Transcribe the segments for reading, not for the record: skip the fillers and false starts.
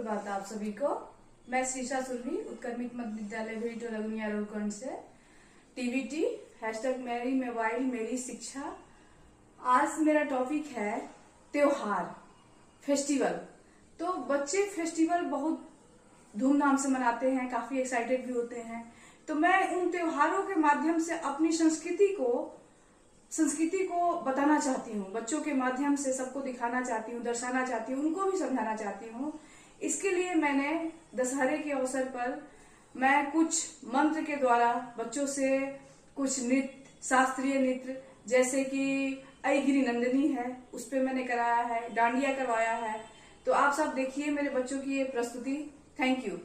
सुप्रभात आप सभी को। मैं श्रीषा सुरभि उत्क्रमित मध्य विद्यालय भेटो लगुनिया रोडखंड से टीवीटी #मेरी मोबाइल मेरी शिक्षा। आज मेरा टॉपिक है त्योहार फेस्टिवल। तो बच्चे फेस्टिवल बहुत धूमधाम से मनाते हैं, काफी एक्साइटेड भी होते हैं। तो मैं उन त्योहारों के माध्यम से अपनी संस्कृति को बताना चाहती हूँ, बच्चों के माध्यम से सबको दिखाना चाहती हूँ, दर्शाना चाहती हूँ, उनको भी समझाना चाहती हूँ। इसके लिए मैंने दशहरे के अवसर पर मैं कुछ मंत्र के द्वारा बच्चों से कुछ नृत्य, शास्त्रीय नृत्य जैसे कि ऐगिरी नंदिनी है, उस पे मैंने कराया है, डांडिया करवाया है। तो आप सब देखिए मेरे बच्चों की ये प्रस्तुति। Thank you.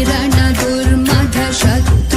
ऐरण दुर्मध शत्रु